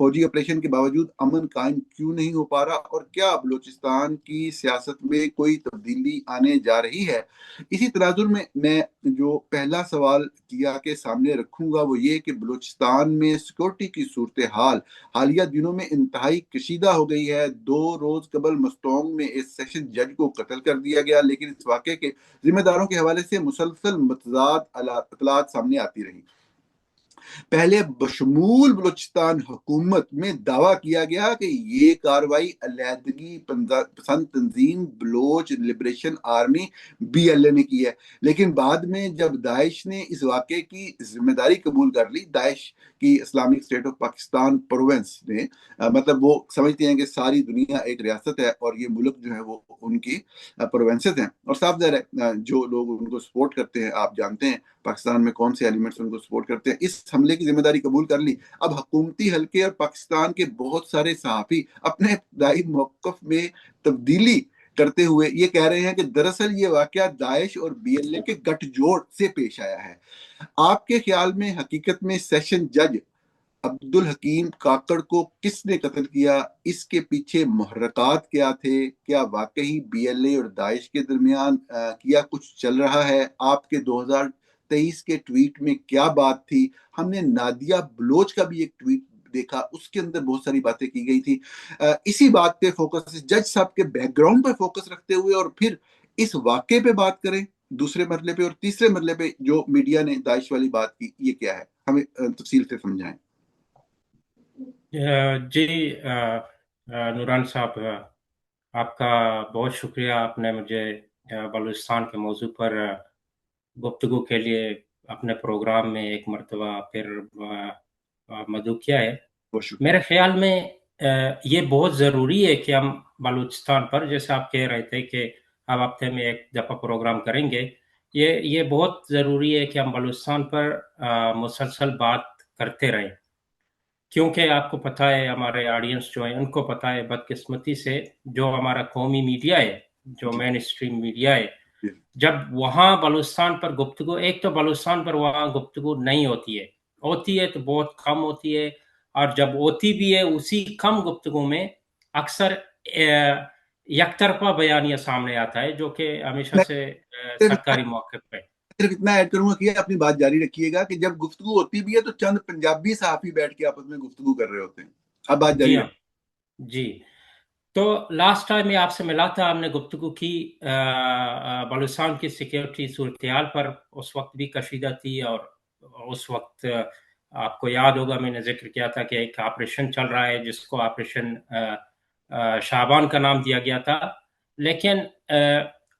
فوجی آپریشن کے باوجود امن قائم کیوں نہیں ہو پا رہا، اور کیا بلوچستان کی سیاست میں کوئی تبدیلی آنے جا رہی ہے؟ اسی تناظر میں جو پہلا سوال کیا کے سامنے رکھوں گا وہ یہ کہ بلوچستان میں سیکورٹی کی صورتحال حالیہ دنوں میں انتہائی کشیدہ ہو گئی ہے۔ 2 روز قبل مستونگ میں ایک سیشن جج کو قتل کر دیا گیا، لیکن اس واقعے کے ذمہ داروں کے حوالے سے مسلسل متضاد اطلاعات سامنے آتی رہی۔ پہلے بشمول بلوچستان حکومت میں دعویٰ کیا گیا کہ یہ کارروائی علیحدگی پسند تنظیم بلوچ لبریشن آرمی BLA نے کی ہے، لیکن بعد میں جب داعش نے اس واقعے کی ذمہ داری قبول کر لی، داعش کی Islamic state of Pakistan province نے، مطلب وہ سمجھتے ہیں کہ ساری دنیا ایک ریاست ہے اور یہ ملک جو ہے وہ ان کی پروونسز ہیں، اور صاف ظاہر ہے جو لوگ ان کو سپورٹ کرتے ہیں، آپ جانتے ہیں پاکستان میں کون سے ایلیمنٹس ان کو سپورٹ کرتے ہیں، اس حملے کی ذمہ داری قبول کر لی۔ اب حکومتی حلقے اور پاکستان کے بہت سارے صحافی اپنے ابتدائی موقف میں تبدیلی کرتے ہوئے یہ کہہ رہے ہیں کہ دراصل یہ واقعہ داعش اور BLA کے گٹھ جوڑ سے پیش آیا ہے۔ آپ کے خیال میں حقیقت میں سیشن جج عبدالحکیم کاکڑ کو کس نے قتل کیا؟ اس کے پیچھے محرکات کیا تھے؟ کیا واقعی BLA اور داعش کے درمیان کیا کچھ چل رہا ہے؟ آپ کے 2023 کے ٹویٹ میں کیا بات تھی؟ ہم نے نادیہ بلوچ کا بھی ایک ٹویٹ دیکھا، اس کے اندر بہت ساری باتیں کی گئی تھی۔ اسی بات پہ فوکس، جج صاحب کے بیک گراؤنڈ پہ فوکس رکھتے ہوئے، اور پھر اس واقعے پہ بات کریں دوسرے مرحلے پہ، اور تیسرے مرحلے پہ جو میڈیا نے داعش والی بات کی، یہ کیا ہے؟ ہمیں تفصیل سے سمجھائیں۔ جی نوران صاحب، آپ کا بہت شکریہ، آپ نے مجھے بلوچستان کے موضوع پر گفتگو کے لیے اپنے پروگرام میں ایک مرتبہ پھر مدعو کیا ہے۔ بہت شکریہ۔ میرے خیال میں یہ بہت ضروری ہے کہ ہم بلوچستان پر، جیسے آپ کہہ رہے تھے کہ اب ہفتے میں ایک دفعہ پروگرام کریں گے، یہ بہت ضروری ہے کہ ہم بلوچستان پر مسلسل بات کرتے رہیں، کیونکہ آپ کو پتہ ہے، ہمارے آڈینس جو ہیں ان کو پتہ ہے، بدقسمتی سے جو ہمارا قومی میڈیا ہے، جو مین اسٹریم میڈیا ہے، جب وہاں بلوچستان پر گفتگو، ایک تو بلوچستان پر وہاں گفتگو نہیں ہوتی ہے تو بہت کم ہوتی ہے، اور جب ہوتی بھی ہے اسی کم گفتگو میں اکثر یک طرفہ بیانیہ سامنے آتا ہے، جو کہ ہمیشہ سے سرکاری موقف پہ۔ صرف اتنا ایڈ کروں گا کہ اپنی بات جاری رکھیے گا کہ جب گفتگو ہوتی بھی ہے تو چند پنجابی صحافی بیٹھ کے آپس میں گفتگو کر رہے ہوتے ہیں۔ اب بات جی جاری ہاں، جی۔ تو لاسٹ ٹائم میں آپ سے ملا تھا، ہم نے گفتگو کی بلوچستان کی سیکیورٹی صورتحال پر، اس وقت بھی کشیدہ تھی، اور اس وقت آپ کو یاد ہوگا میں نے ذکر کیا تھا کہ ایک آپریشن چل رہا ہے جس کو آپریشن شعبان کا نام دیا گیا تھا، لیکن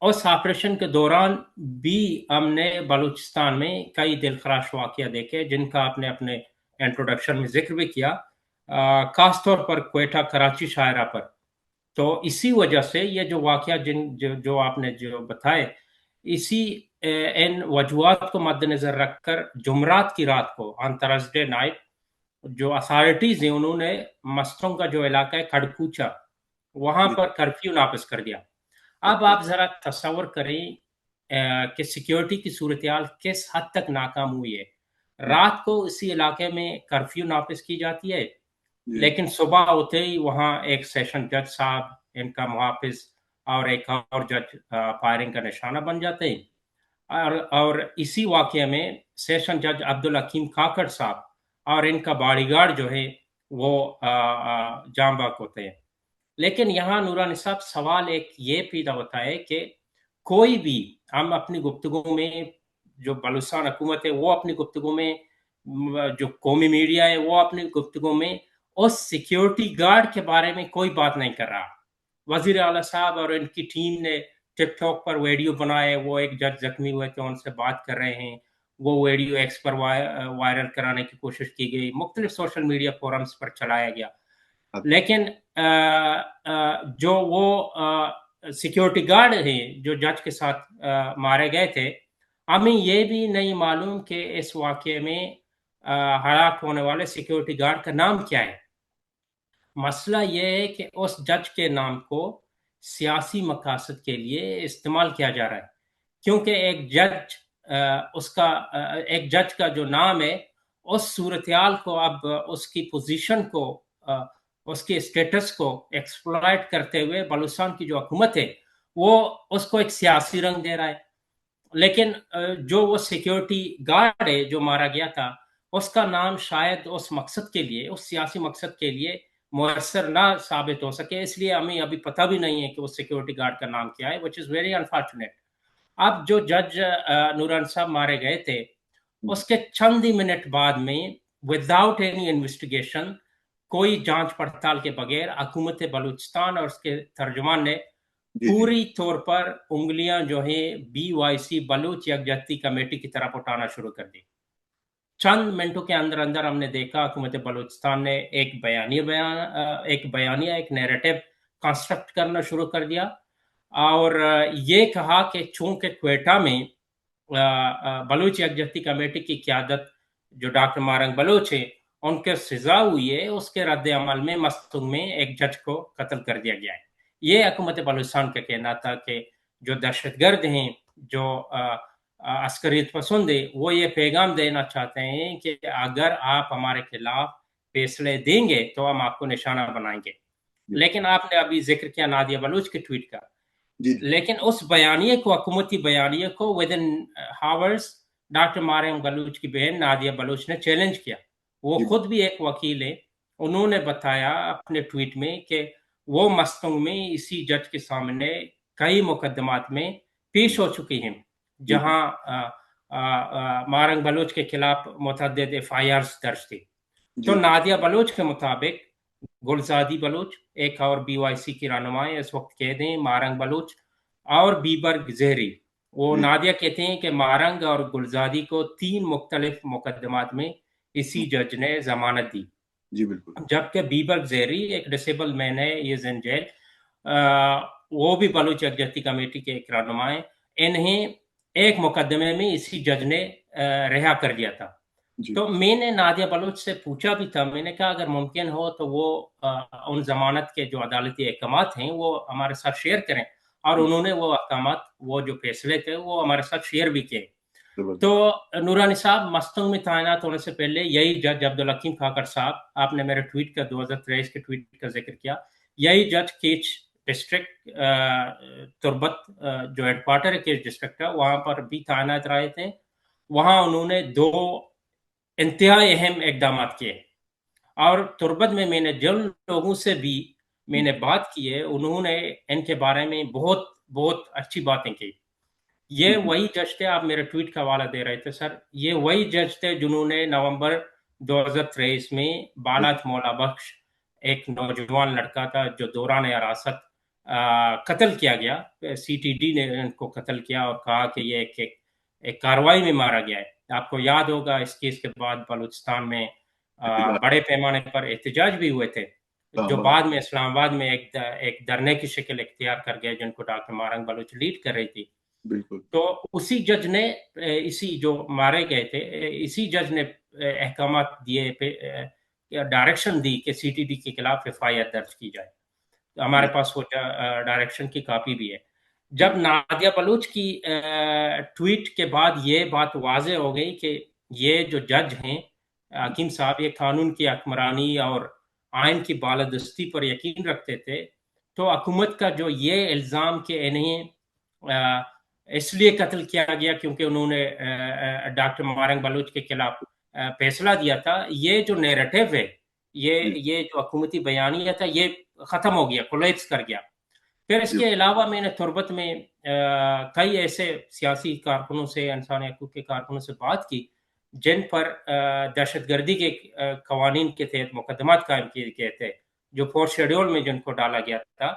اس آپریشن کے دوران بھی ہم نے بلوچستان میں کئی دلخراش واقعہ دیکھے، جن کا آپ نے اپنے انٹروڈکشن میں ذکر بھی کیا، خاص طور پر کوئٹہ کراچی شاہراہ پر۔ تو اسی وجہ سے یہ جو واقعہ جو آپ نے جو بتائے، اسی ان وجوہات کو مد نظر رکھ کر جمعرات کی رات کو، آن تھرسڈے نائٹ، جو اتھارٹیز ہیں انہوں نے مستونگ کا جو علاقہ ہے کھڑکوچا، وہاں پر کرفیو نافذ کر دیا۔ اب آپ ذرا تصور کریں کہ سیکیورٹی کی صورتحال کس حد تک ناکام ہوئی ہے۔ رات کو اسی علاقے میں کرفیو نافذ کی جاتی ہے، لیکن صبح ہوتے ہی وہاں ایک سیشن جج صاحب، ان کا محافظ اور ایک اور جج فائرنگ کا نشانہ بن جاتے ہیں، اور اسی واقعے میں سیشن جج عبدالحکیم کاکڑ صاحب اور ان کا باڈی گارڈ جو ہے وہ جام بحق ہوتے ہیں۔ لیکن یہاں نورانی صاحب سوال ایک یہ پیدا ہوتا ہے کہ کوئی بھی، ہم اپنی گفتگو میں، جو بلوچستان حکومت ہے وہ اپنی گفتگو میں، جو قومی میڈیا ہے وہ اپنی گفتگو میں اس سیکیورٹی گارڈ کے بارے میں کوئی بات نہیں کر رہا۔ وزیر اعلیٰ صاحب اور ان کی ٹیم نے ٹک ٹاک پر ویڈیو بنائے، وہ ایک جج زخمی ہوئے تو ان سے بات کر رہے ہیں، وہ ویڈیو ایکس پر وائرل کرانے کی کوشش کی گئی، مختلف سوشل میڈیا فورمز پر چلایا گیا، لیکن جو وہ سیکیورٹی گارڈ ہیں جو جج کے ساتھ مارے گئے تھے، ہمیں یہ بھی نہیں معلوم کہ اس واقعے میں ہلاک ہونے والے سیکیورٹی گارڈ کا نام کیا ہے۔ مسئلہ یہ ہے کہ اس جج کے نام کو سیاسی مقاصد کے لیے استعمال کیا جا رہا ہے، کیونکہ ایک جج کا جو نام ہے، اس صورتحال کو، اب اس کی پوزیشن کو اس کے اسٹیٹس کو ایکسپلائٹ کرتے ہوئے بلوچستان کی جو حکومت ہے وہ اس کو ایک سیاسی رنگ دے رہا ہے. لیکن جو وہ سیکیورٹی گارڈ ہے جو مارا گیا تھا اس کا نام شاید اس مقصد کے لیے, اس سیاسی مقصد کے لیے مؤثر نہ ثابت ہو سکے, اس لیے ہمیں ابھی پتہ بھی نہیں ہے کہ وہ سیکیورٹی گارڈ کا نام کیا ہے, وچ از ویری انفارچونیٹ. اب جو جج نوران صاحب مارے گئے تھے اس کے چند ہی منٹ بعد میں وداؤٹ اینی انویسٹیگیشن, کوئی جانچ پڑتال کے بغیر, حکومت بلوچستان اور اس کے ترجمان نے پوری طور پر انگلیاں جو ہیں BYC بلوچ یکجہتی کمیٹی کی طرف اٹھانا شروع کر دی. چند منٹوں کے اندر اندر ہم نے دیکھا حکومت بلوچستان نے ایک بیانیہ ایک نیریٹو کنسٹرکٹ کرنا شروع کر دیا اور یہ کہا کہ چونکہ کوئٹہ میں بلوچ یکجہتی کمیٹی کی قیادت جو ڈاکٹر مارنگ بلوچ ہے ان کے سزا ہوئی ہے, اس کے رد عمل میں مستونگ میں ایک جج کو قتل کر دیا گیا ہے. یہ حکومت بلوچستان کا کہنا تھا کہ جو دہشت گرد ہیں, جو عسکریت پسند ہے, وہ یہ پیغام دینا چاہتے ہیں کہ اگر آپ ہمارے خلاف فیصلے دیں گے تو ہم آپ کو نشانہ بنائیں گے. لیکن آپ نے ابھی ذکر کیا نادیہ بلوچ کے ٹویٹ کا, لیکن اس بیانیے کو, حکومتی بیانیے کو within hours doctor Mahrang Baloch کی بہن نادیہ بلوچ نے چیلنج کیا. وہ خود بھی ایک وکیل ہے, انہوں نے بتایا اپنے ٹویٹ میں کہ وہ مستونگ میں اسی جج کے سامنے کئی مقدمات میں پیش ہو چکی ہیں جہاں مارنگ بلوچ کے خلاف متعدد FIRs درج تھی. تو نادیہ بلوچ کے مطابق گلزادی بلوچ, ایک اور BYC کی رہنما اس وقت قید ہیں, مارنگ بلوچ اور بیبرگ زہری. وہ نادیہ کہتے ہیں کہ مارنگ اور گلزادی کو 3 مختلف مقدمات میں اسی جج نے ضمانت دی. جی بالکل. جبکہ بیبرگ زہری ایک ڈسیبل مین ہے, یہ ان جیل, وہ بھی بلوچ یکجہتی کمیٹی کے ایک رہنما ہیں. انہیں ایک مقدمے میں اسی جج نے رہا کر دیا تھا. تو میں نے نادیہ بلوچ سے پوچھا بھی تھا, میں نے کہا اگر ممکن ہو تو وہ ان ضمانت کے جو عدالتی احکامات ہیں وہ ہمارے ساتھ شیئر کریں, اور انہوں نے وہ احکامات, وہ جو فیصلے تھے وہ ہمارے ساتھ شیئر بھی کیے. تو نورانی صاحب مستونگ میں تعینات ہونے سے پہلے یہی جج عبدالحکیم کھاکر صاحب, آپ نے میرے ٹویٹ کا 2023 کے ٹویٹ کا ذکر کیا, یہی جج کیچ ڈسٹرکٹ تربت جو ہیڈ کوارٹر ہے کیچ ڈسٹرکٹ کا, وہاں پر بھی تعینات رہے تھے. وہاں انہوں نے 2 انتہائی اہم اقدامات کیے, اور تربت میں نے جن لوگوں سے بھی میں نے بات کی ہے انہوں نے ان کے بارے میں بہت بہت اچھی باتیں کی. یہ وہی جج تھے, آپ میرے ٹویٹ کا حوالہ دے رہے تھے سر, یہ وہی جج تھے جنہوں نے نومبر 2023 میں بالات مولا بخش, ایک نوجوان لڑکا تھا جو دوران حراست قتل کیا گیا, CTD نے ان کو قتل کیا اور کہا کہ یہ ایک کاروائی میں مارا گیا ہے. آپ کو یاد ہوگا اس کیس کے بعد بلوچستان میں بڑے پیمانے پر احتجاج بھی ہوئے تھے, جو بعد میں اسلام آباد میں ایک دھرنے کی شکل اختیار کر گئے جن کو ڈاکٹر مارنگ بلوچ لیڈ کر رہی تھی. تو اسی جج نے, اسی جو مارے گئے تھے, اسی جج نے احکامات دیے, ڈائریکشن دی کہ CTD کے خلاف FIR درج کی جائے. ہمارے پاس وہ ڈائریکشن کی کاپی بھی ہے. جب نادیہ بلوچ کی ٹویٹ کے بعد یہ بات واضح ہو گئی کہ یہ جو جج ہیں حکیم صاحب یہ قانون کی حکمرانی اور آئین کی بالادستی پر یقین رکھتے تھے, تو حکومت کا جو یہ الزام کہ انہیں اس لیے قتل کیا گیا کیونکہ انہوں نے ڈاکٹر مارنگ بلوچ کے خلاف فیصلہ دیا تھا, یہ جو نیریٹو ہے, یہ جو حکومتی بیانیہ تھا, یہ ختم ہو گیا, کولیپس کر گیا. پھر اس کے علاوہ میں نے تربت میں کئی ایسے سیاسی کارکنوں سے, انسانی حقوق کے کارکنوں سے بات کی جن پر دہشت گردی کے قوانین کے تحت مقدمات قائم کیے گئے تھے, جو 4 شیڈول میں جن کو ڈالا گیا تھا.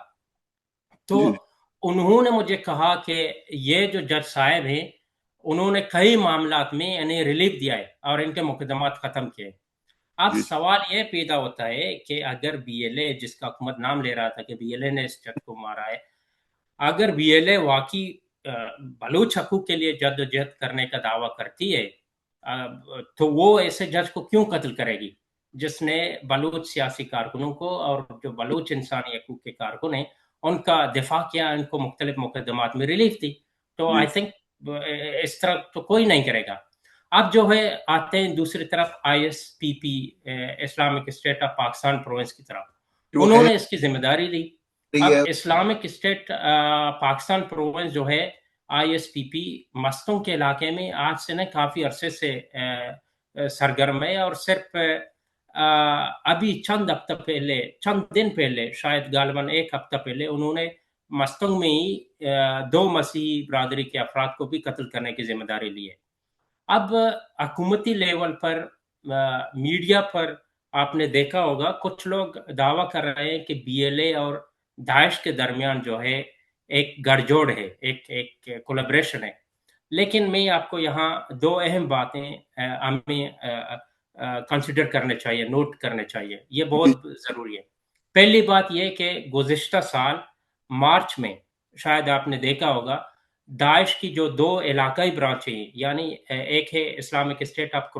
تو انہوں نے مجھے کہا کہ یہ جو جج صاحب ہیں انہوں نے کئی معاملات میں انہیں ریلیف دیا ہے اور ان کے مقدمات ختم کیے. اب سوال یہ پیدا ہوتا ہے کہ اگر BLA, جس کا حکومت نام لے رہا تھا کہ BLA نے اس جج کو مارا ہے, اگر BLA واقعی بلوچ حقوق کے لیے جدوجہد کرنے کا دعویٰ کرتی ہے تو وہ ایسے جج کو کیوں قتل کرے گی جس نے بلوچ سیاسی کارکنوں کو اور جو بلوچ انسانی حقوق کے کارکن ہیں ان کا دفاع کیا, ان کو مختلف مقدمات میں ریلیف دی. تو آئی تھنک اس طرح تو کوئی نہیں کرے گا. اب جو ہے آتے ہیں دوسری طرف ISPP Islamic state of Pakistan province کی طرف، جو انہوں ہے نے اس کی ذمہ داری لی. رہی اب ہے. اسلامک اسٹیٹ پاکستان پروونس جو ہے ISPP مستوں کے علاقے میں آج سے نہیں کافی عرصے سے سرگرم ہے، اور صرف ابھی چند دن پہلے شاید غالباً ایک ہفتہ پہلے انہوں نے مستنگ میں ہی 2 مسیحی برادری کے افراد کو بھی قتل کرنے کی ذمہ داری لی ہے. اب حکومتی لیول پر میڈیا پر آپ نے دیکھا ہوگا کچھ لوگ دعویٰ کر رہے ہیں کہ BLA اور داعش کے درمیان جو ہے ایک گڑھ جوڑ ہے، ایک کولیبریشن ہے. لیکن میں آپ کو یہاں 2 اہم باتیں ہمیں کنسیڈر کرنے چاہیے، نوٹ کرنے چاہیے، یہ جی بہت ضروری ہے. پہلی بات یہ کہ گزشتہ سال مارچ میں شاید آپ نے دیکھا ہوگا داعش کی جو 2 علاقائی برانچیں ہیں، یعنی ایک ہے Islamic state of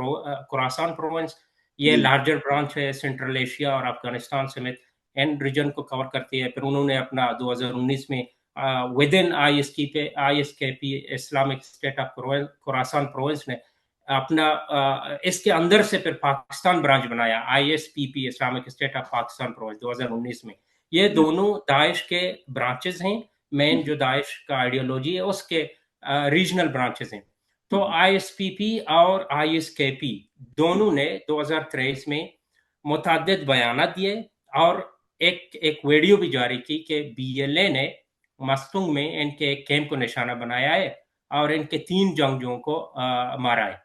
Khorasan province, یہ جی لارجر برانچ ہے، سینٹرل ایشیا اور افغانستان سمیت این ریجن کو کور کرتی ہے. پھر انہوں نے اپنا 2019 میں with in ISKP Islamic state of Khorasan province نے اپنا اس کے اندر سے پھر پاکستان برانچ بنایا ISPP Islamic state of Pakistan province 2019 میں. یہ جی دونوں داعش کے برانچز ہیں، مین جو داعش کا آئیڈیولوجی ہے اس کے ریجنل برانچز ہیں. تو ISPP اور ISKP دونوں نے 2023 میں متعدد بیانات دیے اور ایک ویڈیو بھی جاری کی کہ BLA نے مستنگ میں ان کے ایک کیمپ کو نشانہ بنایا ہے اور ان کے 3 جنگجوؤں کو مارا ہے.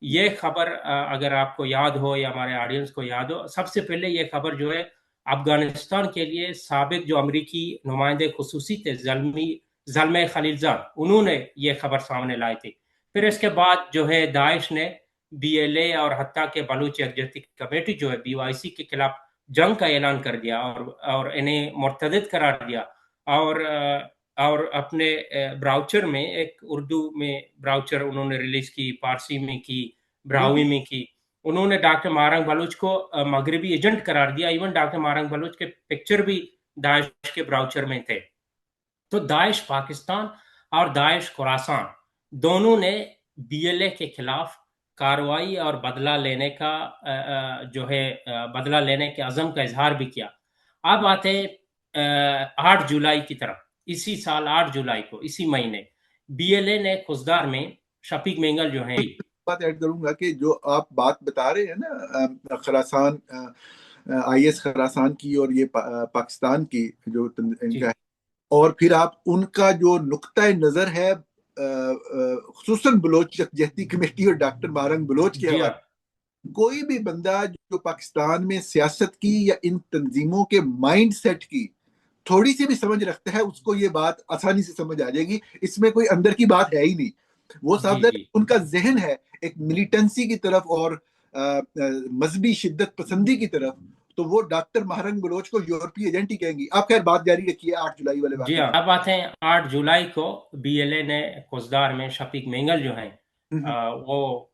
یہ خبر اگر آپ کو یاد ہو یا ہمارے آڈینس کو یاد ہو، سب سے پہلے یہ خبر جو ہے افغانستان کے لیے سابق جو امریکی نمائندے خصوصی تھے زلمے خلیلزاد، انہوں نے یہ خبر سامنے لائی تھی. پھر اس کے بعد جو ہے داعش نے BLA اور حتیٰ کہ بلوچ یکجہتی کمیٹی جو ہے BYC کے خلاف جنگ کا اعلان کر دیا اور انہیں مرتد قرار دیا. اور اپنے براؤچر میں ایک اردو میں براؤچر انہوں نے ریلیز کی، فارسی میں کی، جی براہوی میں کی. انہوں نے ڈاکٹر مہارنگ بلوچ کو مغربی ایجنٹ قرار دیا، ایون ڈاکٹر مہارنگ بلوچ کے پکچر بھی داعش کے براؤچر میں تھے. تو داعش پاکستان اور داعش خراسان دونوں نے BLA کے خلاف کارروائی اور بدلہ لینے کا جو ہے بدلہ لینے کے عزم کا اظہار بھی کیا. اب آتے 8 جولائی کی طرف، اسی سال 8 جولائی کو، اسی مہینے BLA نے خزدار میں شفیق مینگل جو ہیں. بات ایڈ کروں گا کہ جو آپ بات بتا رہے ہیں نا خراسان IS خراسان کی اور یہ پاکستان کی جو ان کا جی ہے، اور پھر آپ ان کا جو نقطۂ نظر ہے خصوصاً بلوچ یکجہتی کمیٹی اور ڈاکٹر مہارنگ بلوچ کے جی حوالے، ہاں کوئی بھی بندہ جو پاکستان میں سیاست کی یا ان تنظیموں کے مائنڈ سیٹ کی تھوڑی سی بھی سمجھ رکھتا ہے، اس کو یہ بات آسانی سے سمجھ آ جائے گی. اس میں کوئی اندر کی بات ہے ہی نہیں. وہ جی صاحب جی ان کا ذہن ہے ایک ملیٹنسی کی طرف اور مذہبی شدت پسندی کی طرف، تو وہ ڈاکٹر مہارنگ بلوچ کو یورپی ایجنٹ ہی کہیں گی. آپ خیر بات جاری رکھیے 8 جولائی والے جی واقعے ہاں. اب آتے ہیں 8 جولائی کو BLA نے خزدار میں شفیق مینگل جو ہیں پہ. وہ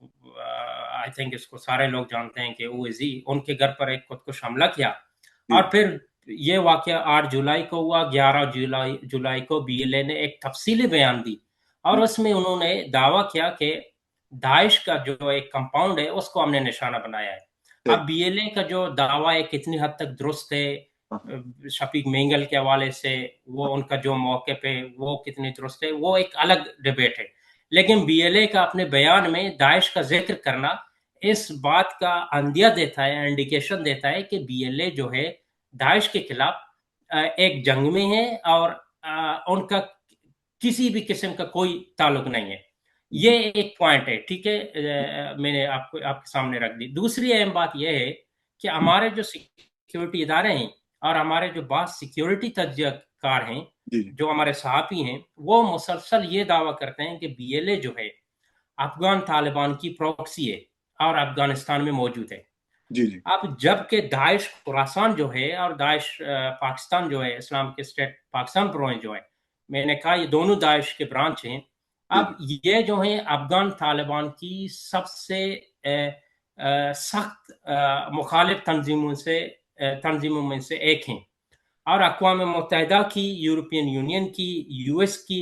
آئی تھنک اس کو سارے لوگ جانتے ہیں کہ ان کے گھر پر ایک خودکش حملہ کیا. اور پھر یہ واقعہ 8 جولائی کو ہوا. 11 جولائی کو BLA نے ایک تفصیلی بیان دی اور اس میں انہوں نے دعویٰ کیا کہ داعش کا جو ایک کمپاؤنڈ ہے اس کو ہم نے نشانہ بنایا ہے. اب BLA کا جو دعویٰ ہے کتنی حد تک درست ہے شفیق مینگل کے حوالے سے، وہ ان کا جو موقع پہ وہ کتنی درست ہے، وہ ایک الگ ڈیبیٹ ہے. لیکن BLA کا اپنے بیان میں داعش کا ذکر کرنا اس بات کا اندیہ دیتا ہے، انڈیکیشن دیتا ہے کہ BLA جو ہے داعش کے خلاف ایک جنگ میں ہے اور ان کا کسی بھی قسم کا کوئی تعلق نہیں ہے. یہ ایک پوائنٹ ہے، ٹھیک ہے، میں نے آپ کے سامنے رکھ دی. دوسری اہم بات یہ ہے کہ ہمارے جو سیکیورٹی ادارے ہیں اور ہمارے جو بعض سیکیورٹی تجزیہ کار ہیں، جو ہمارے صحافی ہیں، وہ مسلسل یہ دعویٰ کرتے ہیں کہ BLA جو ہے افغان طالبان کی پروکسی ہے اور افغانستان میں موجود ہے. جی جی اب جب کہ داعش خراسان جو ہے اور داعش پاکستان جو ہے اسلامک اسٹیٹ پاکستان پروونس جو ہے، میں نے کہا یہ دونوں داعش کے برانچ ہیں. اب یہ جو ہیں افغان طالبان کی سب سے سخت مخالف تنظیموں میں سے ایک ہیں، اور اقوام متحدہ کی، یورپین یونین کی، US کی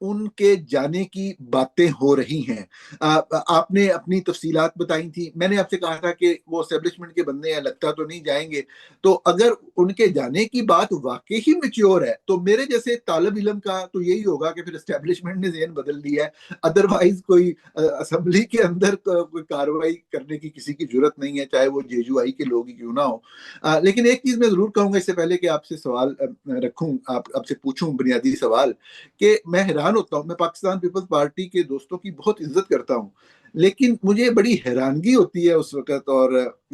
ان کے جانے کی باتیں ہو رہی ہیں. آپ نے اپنی تفصیلات بتائی تھی، میں نے آپ سے کہا تھا کہ وہ اسٹیبلشمنٹ کے بندے ہیں، لگتا تو نہیں جائیں گے. تو اگر ان کے جانے کی بات واقعی ہی میچیور ہے تو میرے جیسے طالب علم کا تو یہی ہوگا کہ پھر اسٹیبلشمنٹ نے ذہن بدل دیا ہے. ادروائز کوئی اسمبلی کے اندر کوئی کارروائی کرنے کی کسی کی ضرورت نہیں ہے، چاہے وہ جے یو آئی کے لوگ ہی کیوں نہ ہو. لیکن ایک چیز میں ضرور کہوں گا اس سے پہلے کہ آپ سے سوال رکھوں، آپ سے پوچھوں بنیادی سوال، کہ میں حیران ہوتا ہوں. میں پاکستان پیپلز پارٹی کے دوستوں کی بہت عزت کرتا ہوں، لیکن مجھے بڑی حیرانگی ہوتی ہے اس وقت، اور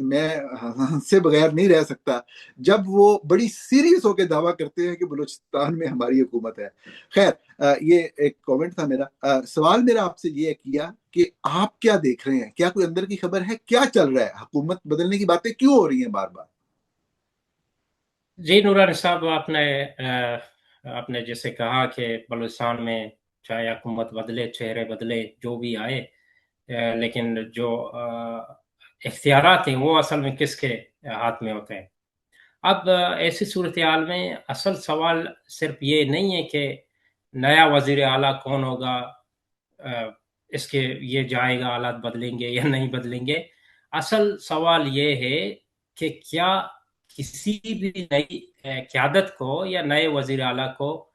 میں ہنس سے بغیر نہیں رہ سکتا جب وہ بڑی سیریس ہو کے دعویٰ کرتے ہیں کہ بلوچستان میں ہماری حکومت ہے. خیر، یہ ایک کومنٹ تھا میرا. سوال میرا آپ سے یہ کیا کہ آپ کیا دیکھ رہے ہیں، کیا کوئی اندر کی خبر ہے، کیا چل رہا ہے، حکومت بدلنے کی باتیں کیوں ہو رہی ہیں بار بار؟ جی نورانی صاحب، آپ نے جیسے کہا کہ بلوچستان میں چاہے حکومت بدلے، چہرے بدلے، جو بھی آئے، لیکن جو اختیارات ہیں وہ اصل میں کس کے ہاتھ میں ہوتے ہیں. اب ایسی صورتحال میں اصل سوال صرف یہ نہیں ہے کہ نیا وزیر اعلیٰ کون ہوگا، اس کے یہ جائے گا، حالات بدلیں گے یا نہیں بدلیں گے. اصل سوال یہ ہے کہ کیا کسی بھی نئی قیادت کو یا نئے وزیر اعلیٰ کو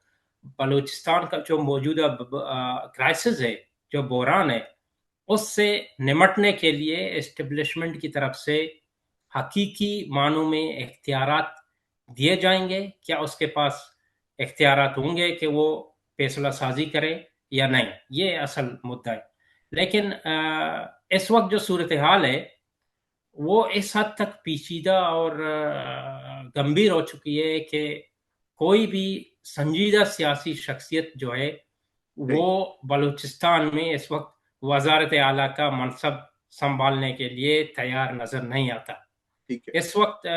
بلوچستان کا جو موجودہ کرائسس ہے، جو بحران ہے، اس سے نمٹنے کے لیے اسٹیبلشمنٹ کی طرف سے حقیقی معنوں میں اختیارات دیے جائیں گے. کیا اس کے پاس اختیارات ہوں گے کہ وہ فیصلہ سازی کرے یا نہیں؟ یہ اصل مدعا ہے. لیکن اس وقت جو صورتحال ہے وہ اس حد تک پیچیدہ اور گمبھیر ہو چکی ہے کہ کوئی بھی سنجیدہ سیاسی شخصیت جو ہے وہ بلوچستان میں اس وقت وزارت اعلیٰ کا منصب سنبھالنے کے لیے تیار نظر نہیں آتا. اس وقت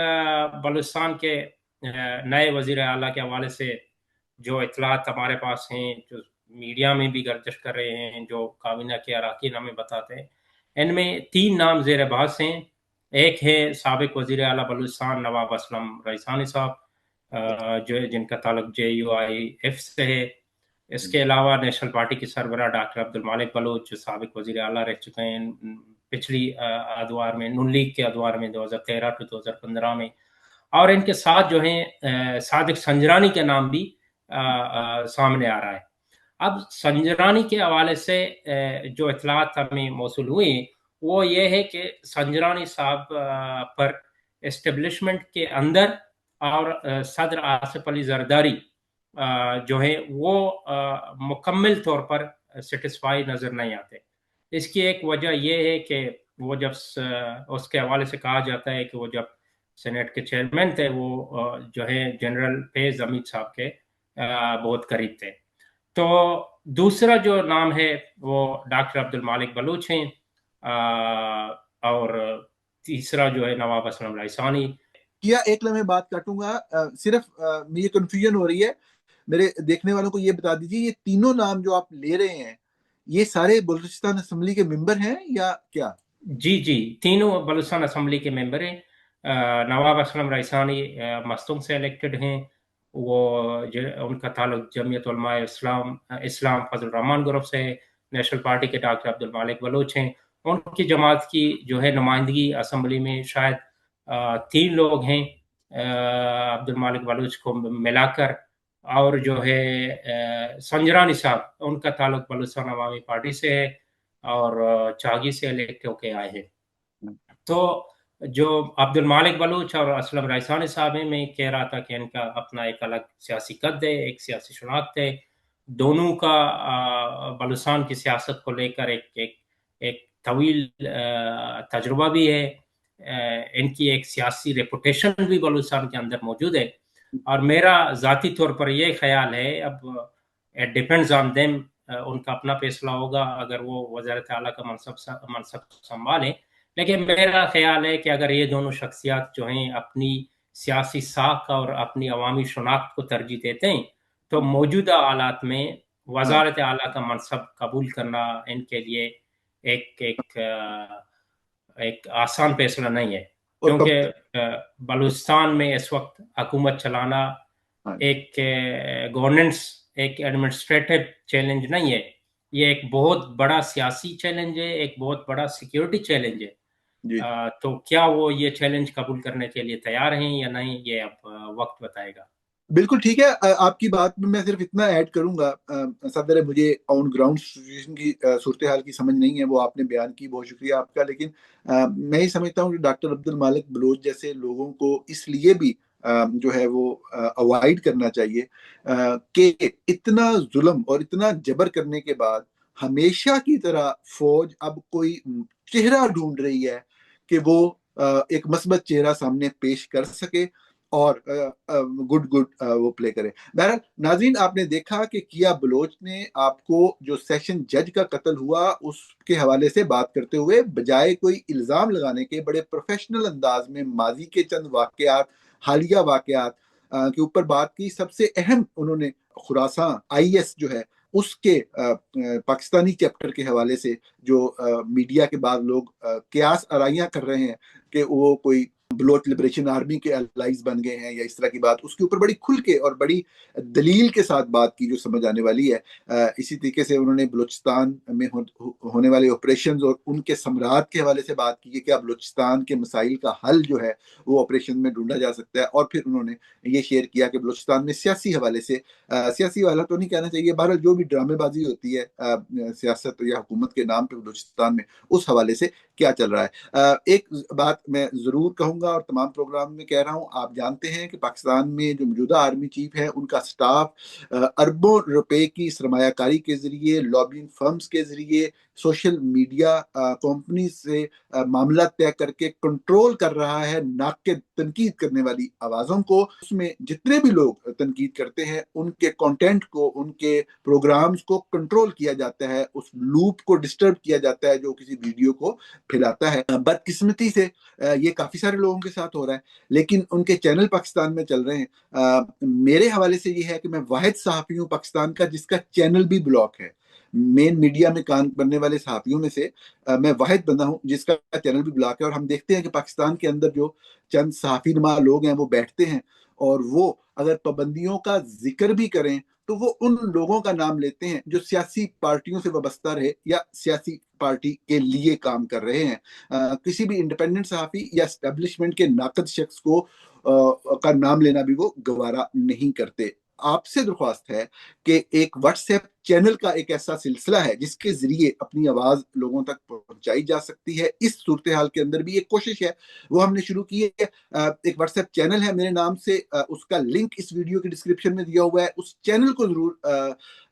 بلوچستان کے نئے وزیر اعلیٰ کے حوالے سے جو اطلاعات ہمارے پاس ہیں، جو میڈیا میں بھی گردش کر رہے ہیں، جو کابینہ کے اراکین ہمیں بتاتے ہیں، ان میں 3 نام زیر بحث ہیں. ایک ہے سابق وزیر اعلیٰ بلوچستان نواب اسلم رئیسانی صاحب، جو جن کا تعلق جے یو آئی ایف سے ہے. اس کے علاوہ نیشنل پارٹی کے سربراہ ڈاکٹر عبد المالک بلوچ، جو سابق وزیر اعلیٰ رہ چکے ہیں پچھلی ادوار میں، نون لیگ کے ادوار میں 2013 سے 2015 میں. اور ان کے ساتھ جو ہیں صادق سنجرانی کے نام بھی سامنے آ رہا ہے. اب سنجرانی کے حوالے سے جو اطلاعات ہمیں موصول ہوئی وہ یہ ہے کہ سنجرانی صاحب پر اسٹیبلشمنٹ کے اندر اور صدر آصف علی زرداری جو ہے وہ مکمل طور پر سیٹسفائی نظر نہیں آتے. اس کی ایک وجہ یہ ہے کہ وہ جب اس کے حوالے سے کہا جاتا ہے کہ وہ جب سینیٹ کے چیئرمین تھے، وہ جو ہے جنرل فیض حمید صاحب کے بہت قریب تھے. تو دوسرا جو نام ہے وہ ڈاکٹر عبد المالک بلوچ ہیں، اور تیسرا جو ہے نواب اسلم رئیسانی. کیا ایک لمحے بات کاٹوں گا، صرف مجھے کنفیوژن ہو رہی ہے، میرے دیکھنے والوں کو یہ بتا دیجیے، یہ تینوں نام جو آپ لے رہے ہیں یہ سارے بلوچستان اسمبلی کے ممبر ہیں یا کیا؟ جی تینوں بلوچستان اسمبلی کے ممبر ہیں. نواب اسلم رئیسانی مستونگ سے الیکٹڈ ہیں، وہ ان کا تعلق جمعیت علماء اسلام فضل الرحمان گروپ سے ہے. نیشنل پارٹی کے ڈاکٹر عبد المالک بلوچ ہیں. ان کی جماعت کی جو ہے نمائندگی اسمبلی میں شاید 3 لوگ ہیں عبد المالک بلوچ کو ملا کر، اور جو ہے سنجرانی صاحب، ان کا تعلق بلوچستان عوامی پارٹی سے ہے اور چاگی سے الیکٹ ہو کے آئے ہیں. تو جو عبد المالک بلوچ اور اسلم رئیسانی صاحب ہیں، میں کہہ رہا تھا کہ ان کا اپنا ایک الگ سیاسی قد ہے، ایک سیاسی شناخت ہے. دونوں کا بلوچستان کی سیاست کو لے کر ایک طویل تجربہ بھی ہے. ان کی ایک سیاسی ریپوٹیشن بھی بلوچستان کے اندر موجود ہے. اور میرا ذاتی طور پر یہ خیال ہے، اب اٹ ڈیپینڈز آن دیم، ان کا اپنا فیصلہ ہوگا اگر وہ وزارت اعلیٰ کا منصب سنبھالیں. لیکن میرا خیال ہے کہ اگر یہ دونوں شخصیات جو ہیں اپنی سیاسی ساکھ اور اپنی عوامی شناخت کو ترجیح دیتے ہیں تو موجودہ حالات میں وزارت اعلیٰ کا منصب قبول کرنا ان کے لیے ایک آسان فیصلہ نہیں ہے، کیونکہ بلوچستان میں اس وقت حکومت چلانا ایک گورننس ایک ایڈمنسٹریٹو چیلنج نہیں ہے، یہ ایک بہت بڑا سیاسی چیلنج ہے، ایک بہت بڑا سیکیورٹی چیلنج ہے۔ جی تو کیا وہ یہ چیلنج قبول کرنے کے لیے تیار ہیں یا نہیں، یہ اب وقت بتائے گا۔ بالکل ٹھیک ہے، آپ کی بات میں صرف اتنا ایڈ کروں گا صدر، مجھے آن گراؤنڈ سچویشن کی صورتحال کی سمجھ نہیں ہے، وہ آپ نے بیان کی، بہت شکریہ آپ کا، لیکن میں ہی سمجھتا ہوں کہ ڈاکٹر عبد المالک بلوچ جیسے لوگوں کو اس لیے بھی جو ہے وہ اوائڈ کرنا چاہیے کہ اتنا ظلم اور اتنا جبر کرنے کے بعد ہمیشہ کی طرح فوج اب کوئی چہرہ ڈھونڈ رہی ہے کہ وہ ایک مثبت چہرہ سامنے پیش کر سکے اور گڈ وہ پلے کرے۔ بہرحال ناظرین، آپ نے دیکھا کہ کیا بلوچ نے آپ کو جو سیشن جج کا قتل ہوا اس کے حوالے سے بات کرتے ہوئے بجائے کوئی الزام لگانے کے بڑے پروفیشنل انداز میں ماضی کے چند واقعات، حالیہ واقعات کے اوپر بات کی۔ سب سے اہم انہوں نے خراساں IS جو ہے اس کے پاکستانی چیپٹر کے حوالے سے جو میڈیا کے بعد لوگ قیاس آرائیاں کر رہے ہیں کہ وہ کوئی بلوچ لبریشن آرمی کے الائز بن گئے ہیں یا اس طرح کی بات، اس کے اوپر بڑی کھل کے اور بڑی دلیل کے ساتھ بات کی جو سمجھ آنے والی ہے۔ اسی طریقے سے انہوں نے بلوچستان میں ہونے والے آپریشنز اور ان کے ثمرات کے حوالے سے بات کی کہ کیا بلوچستان کے مسائل کا حل جو ہے وہ آپریشن میں ڈھونڈا جا سکتا ہے، اور پھر انہوں نے یہ شیئر کیا کہ بلوچستان میں سیاسی حوالے سے، سیاسی والا تو نہیں کہنا چاہیے، بہرحال جو بھی ڈرامے بازی ہوتی ہے سیاست یا حکومت کے نام پہ بلوچستان میں، اس حوالے سے کیا چل رہا ہے۔ ایک بات میں ضرور کہوں گا اور تمام پروگرام میں کہہ رہا ہوں، آپ جانتے ہیں کہ پاکستان میں جو موجودہ آرمی چیف ہے ان کا سٹاف اربوں روپے کی سرمایہ کاری کے ذریعے، لابنگ فرمز کے ذریعے، سوشل میڈیا کمپنی سے معاملہ طے کر کے کنٹرول کر رہا ہے ناقد تنقید کرنے والی آوازوں کو۔ اس میں جتنے بھی لوگ تنقید کرتے ہیں ان کے کنٹینٹ کو، ان کے پروگرامز کو کنٹرول کیا جاتا ہے، اس لوپ کو ڈسٹرب کیا جاتا ہے جو کسی ویڈیو کو پھیلاتا ہے۔ بدقسمتی سے یہ کافی سارے لوگوں کے ساتھ ہو رہا ہے، لیکن ان کے چینل پاکستان میں چل رہے ہیں۔ میرے حوالے سے یہ ہے کہ میں واحد صحافی ہوں پاکستان کا جس کا چینل بھی بلاک ہے، مین میڈیا میں کام کرنے والے صحافیوں میں سے میں واحد بندہ ہوں جس کا چینل بھی بلاک ہے، اور ہم دیکھتے ہیں کہ پاکستان کے اندر جو چند صحافی نما لوگ ہیں وہ بیٹھتے ہیں اور وہ اگر پابندیوں کا ذکر بھی کریں تو وہ ان لوگوں کا نام لیتے ہیں جو سیاسی پارٹیوں سے وابستہ رہے یا سیاسی پارٹی کے لیے کام کر رہے ہیں۔ کسی بھی انڈیپینڈنٹ صحافی یا اسٹیبلشمنٹ کے ناقد شخص کو کا نام لینا بھی وہ گوارا نہیں کرتے۔ آپ سے درخواست ہے کہ ایک واٹس ایپ چینل کا ایک ایسا سلسلہ ہے جس کے ذریعے اپنی آواز لوگوں تک پہنچائی جا سکتی ہے۔ اس صورتحال کے اندر بھی ایک کوشش ہے، وہ ہم نے شروع کی ہے۔ ایک واٹس ایپ چینل ہے میرے نام سے، اس کا لنک اس ویڈیو کے ڈسکرپشن میں دیا ہوا ہے، اس چینل کو ضرور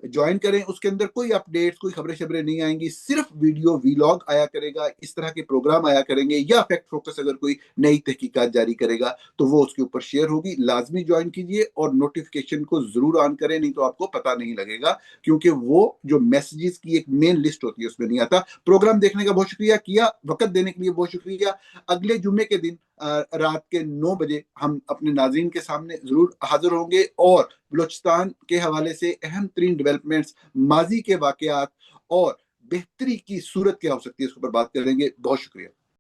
جوائن کریں۔ اس کے اندر کوئی اپڈیٹس، کوئی خبریں شبریں نہیں آئیں گی، صرف ویڈیو ویلاگ آیا کرے گا، اس طرح کے پروگرام آیا کریں گے، یا فیکٹ فوکس اگر کوئی نئی تحقیقات جاری کرے گا تو وہ اس کے اوپر شیئر ہوگی۔ لازمی جوائن کیجئے اور نوٹیفیکیشن کو ضرور آن کریں، نہیں تو آپ کو پتہ نہیں لگے گا، کیونکہ وہ جو میسیجز کی ایک مین لسٹ ہوتی ہے اس میں نہیں آتا۔ پروگرام دیکھنے کا بہت شکریہ، کیا وقت دینے کے لیے بہت شکریہ۔ اگلے جمعے کے دن رات کے 9 بجے ہم اپنے ناظرین کے سامنے ضرور حاضر ہوں گے اور بلوچستان کے حوالے سے اہم ترین ڈیولپمنٹس، ماضی کے واقعات اور بہتری کی صورت کیا ہو سکتی ہے اس کے اوپر بات کریں گے۔ بہت شکریہ۔